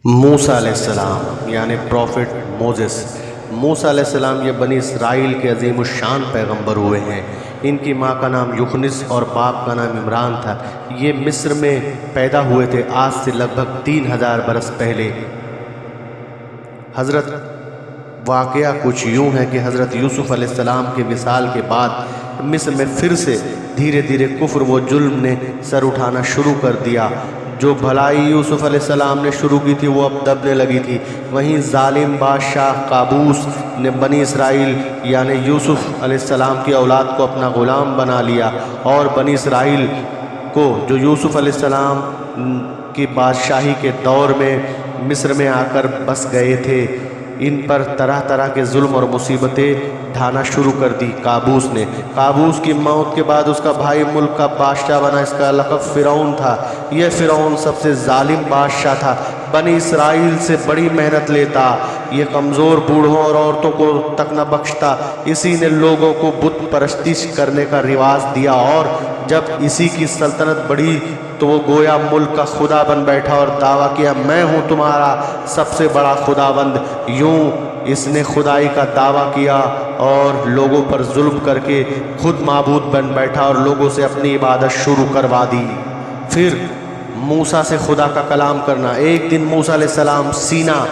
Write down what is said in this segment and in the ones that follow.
موسیٰ علیہ السلام یعنی پروفٹ موسیٰ علیہ السلام یہ بنی اسرائیل کے عظیم الشان پیغمبر ہوئے ہیں۔ ان کی ماں کا نام یخنس اور باپ کا نام عمران تھا۔ یہ مصر میں پیدا ہوئے تھے آج سے لگ بھگ 3000 برس پہلے۔ حضرت واقعہ کچھ یوں ہے کہ حضرت یوسف علیہ السلام کے وصال کے بعد مصر میں پھر سے دھیرے دھیرے کفر و ظلم نے سر اٹھانا شروع کر دیا۔ جو بھلائی یوسف علیہ السلام نے شروع کی تھی وہ اب دبنے لگی تھی۔ وہیں ظالم بادشاہ قابوس نے بنی اسرائیل یعنی یوسف علیہ السلام کی اولاد کو اپنا غلام بنا لیا، اور بنی اسرائیل کو جو یوسف علیہ السلام کی بادشاہی کے دور میں مصر میں آ کر بس گئے تھے، ان پر طرح طرح کے ظلم اور مصیبتیں ڈھانا شروع کر دی قابوس نے۔ قابوس کی موت کے بعد اس کا بھائی ملک کا بادشاہ بنا، اس کا لقب فرعون تھا۔ یہ فرعون سب سے ظالم بادشاہ تھا، بنی اسرائیل سے بڑی محنت لیتا، یہ کمزور بوڑھوں اور عورتوں کو تک نہ بخشتا۔ اسی نے لوگوں کو بت پرستش کرنے کا رواج دیا، اور جب اسی کی سلطنت بڑھی تو وہ گویا ملک کا خدا بن بیٹھا اور دعویٰ کیا میں ہوں تمہارا سب سے بڑا خداوند۔ یوں اس نے خدائی کا دعویٰ کیا اور لوگوں پر ظلم کر کے خود معبود بن بیٹھا اور لوگوں سے اپنی عبادت شروع کروا دی۔ پھر موسیٰ سے خدا کا کلام کرنا۔ ایک دن موسیٰ علیہ السلام سینا،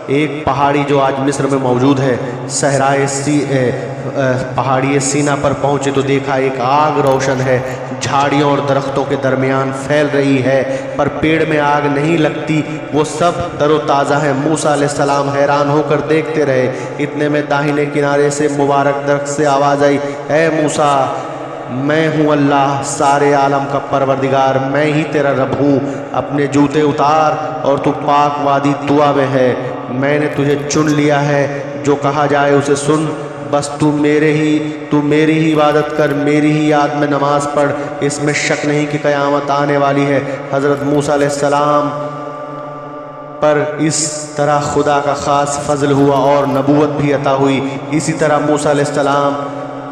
ایک پہاڑی جو آج مصر میں موجود ہے، صحرائے پہاڑی سینا پر پہنچے تو دیکھا ایک آگ روشن ہے، جھاڑیوں اور درختوں کے درمیان پھیل رہی ہے، پر پیڑ میں آگ نہیں لگتی، وہ سب تر و تازہ ہیں۔ موسیٰ علیہ السلام حیران ہو کر دیکھتے رہے۔ اتنے میں داہنے کنارے سے مبارک درخت سے آواز آئی، اے موسیٰ، میں ہوں اللہ سارے عالم کا پروردگار، میں ہی تیرا رب ہوں، اپنے جوتے اتار اور تو پاک وادی طویٰ میں ہے، میں نے تجھے چن لیا ہے، جو کہا جائے اسے سن، بس تو میری ہی عبادت کر، میری ہی یاد میں نماز پڑھ، اس میں شک نہیں کہ قیامت آنے والی ہے۔ حضرت موسیٰ علیہ السلام پر اس طرح خدا کا خاص فضل ہوا اور نبوت بھی عطا ہوئی۔ اسی طرح موسیٰ علیہ السلام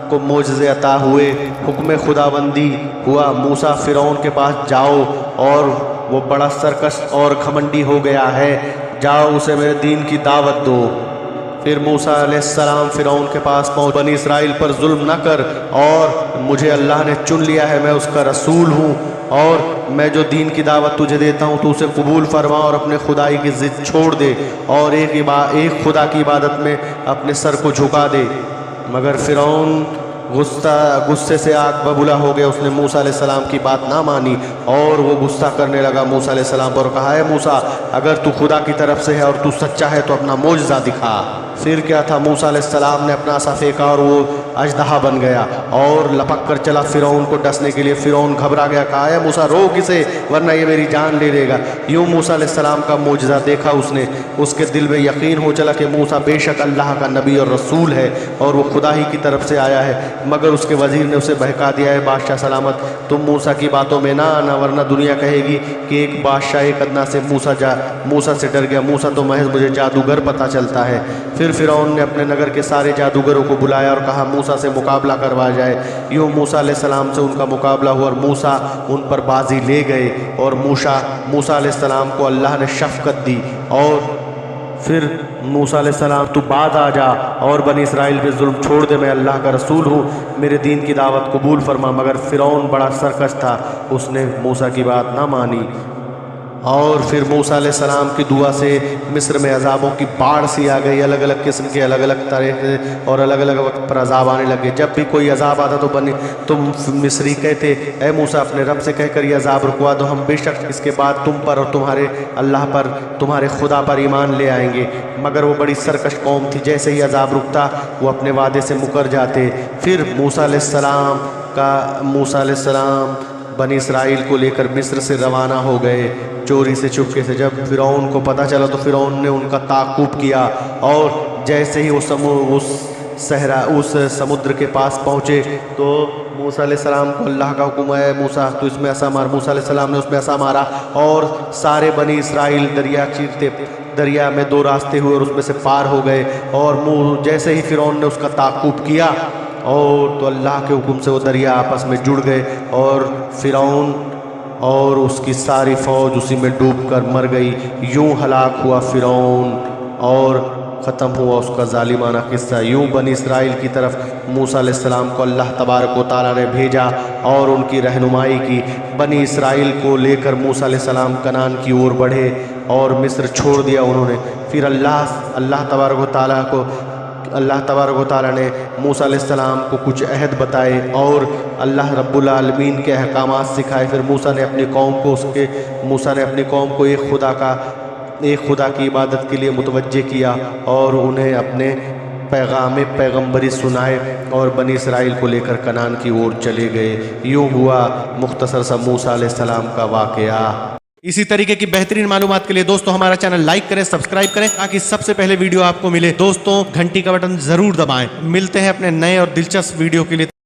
کو معجزے عطا ہوئے، حکم خداوندی ہوا، موسیٰ فرعون کے پاس جاؤ، اور وہ بڑا سرکش اور گھمنڈی ہو گیا ہے، جاؤ اسے میرے دین کی دعوت دو۔ پھر موسیٰ علیہ السلام فرعون کے پاس پہنچ، بنی اسرائیل پر ظلم نہ کر، اور مجھے اللہ نے چن لیا ہے، میں اس کا رسول ہوں، اور میں جو دین کی دعوت تجھے دیتا ہوں تو اسے قبول فرما اور اپنے خدائی کی ضد چھوڑ دے، اور ایک خدا کی عبادت میں اپنے سر کو جھکا دے۔ مگر فرعون غصے سے آگ ببولا ہو گیا، اس نے موسیٰ علیہ السلام کی بات نہ مانی، اور وہ غصہ کرنے لگا موسیٰ علیہ السلام پر، کہا ہے موسیٰ، اگر تو خدا کی طرف سے ہے اور تو سچا ہے تو اپنا معجزہ دکھا۔ پھر کیا تھا، موسیٰ علیہ السلام نے اپنا عصا پھینکا اور وہ اژدہا بن گیا اور لپک کر چلا فرعون کو ڈسنے کے لیے۔ فرعون گھبرا گیا، کہا ہے موسیٰ روک اسے ورنہ یہ میری جان لے لے گا۔ یوں موسیٰ علیہ السلام کا معجزہ دیکھا اس نے، اس کے دل میں یقین ہو چلا کہ موسیٰ بے شک اللہ کا نبی اور رسول ہے اور وہ خدا ہی کی طرف سے آیا ہے۔ مگر اس کے وزیر نے اسے بہکا دیا، ہے بادشاہ سلامت، تم موسیٰ کی باتوں میں نہ آنا ورنہ دنیا کہے گی کہ ایک بادشاہ ایک ادنا سے موسیٰ سے ڈر گیا، موسیٰ تو محض مجھے جادوگر پتہ چلتا ہے۔ پھر فرعون نے اپنے نگر کے سارے جادوگروں کو بلایا اور کہا موسیٰ سے مقابلہ کروا جائے۔ یوں موسیٰ علیہ السلام سے ان کا مقابلہ ہوا اور موسیٰ ان پر بازی لے گئے، اور موسیٰ علیہ السلام کو اللہ نے شفقت دی، اور پھر موسیٰ علیہ السلام تو بعد آ جا اور بنی اسرائیل پہ ظلم چھوڑ دے، میں اللہ کا رسول ہوں، میرے دین کی دعوت قبول فرما۔ مگر فرعون بڑا سرکش تھا، اس نے موسیٰ کی بات نہ مانی، اور پھر موسیٰ علیہ السلام کی دعا سے مصر میں عذابوں کی باڑھ سی آ گئی، الگ الگ قسم کے الگ الگ طرح سے اور الگ الگ وقت پر عذاب آنے لگے۔ جب بھی کوئی عذاب آتا تو مصری کہتے، اے موسیٰ اپنے رب سے کہہ کر یہ عذاب رکوا دو، ہم بے شک اس کے بعد تم پر اور تمہارے اللہ پر، تمہارے خدا پر ایمان لے آئیں گے۔ مگر وہ بڑی سرکش قوم تھی، جیسے ہی عذاب رکتا وہ اپنے وعدے سے مکر جاتے۔ پھر موسیٰ علیہ السلام بنی اسرائیل کو لے کر مصر سے روانہ ہو گئے چوری سے چپکے سے۔ جب فرعون کو پتہ چلا تو فرعون نے ان کا تعاقب کیا، اور جیسے ہی اس سمندر کے پاس پہنچے تو موسیٰ علیہ السلام کو اللہ کا حکم ہے، موسیٰ تو اس میں عصا مار۔ موسیٰ علیہ السلام نے اس میں عصا مارا اور سارے بنی اسرائیل دریا چیرتے، دریا میں دو راستے ہوئے اور اس میں سے پار ہو گئے، اور جیسے ہی فرعون نے اس کا تعاقب کیا اور تو اللہ کے حکم سے وہ دریا آپس میں جڑ گئے، اور فرعون اور اس کی ساری فوج اسی میں ڈوب کر مر گئی۔ یوں ہلاک ہوا فرعون اور ختم ہوا اس کا ظالمانہ قصہ۔ یوں بنی اسرائیل کی طرف موسیٰ علیہ السلام کو اللہ تبارک و تعالیٰ نے بھیجا اور ان کی رہنمائی کی۔ بنی اسرائیل کو لے کر موسیٰ علیہ السلام کنعان کی اور بڑھے اور مصر چھوڑ دیا انہوں نے۔ پھر اللہ تبارک و تعالیٰ نے موسیٰ علیہ السلام کو کچھ عہد بتائے اور اللہ رب العالمین کے احکامات سکھائے۔ پھر موسیٰ نے اپنی قوم کو ایک خدا کی عبادت کے لیے متوجہ کیا اور انہیں اپنے پیغمبری سنائے اور بنی اسرائیل کو لے کر کنعان کی اور چلے گئے۔ یوں ہوا مختصر سا موسیٰ علیہ السلام کا واقعہ۔ اسی طریقے کی بہترین معلومات کے لیے دوستوں ہمارا چینل لائک کریں، سبسکرائب کریں تاکہ سب سے پہلے ویڈیو آپ کو ملے۔ دوستوں گھنٹی کا بٹن ضرور دبائیں۔ ملتے ہیں اپنے نئے اور دلچسپ ویڈیو کے لیے۔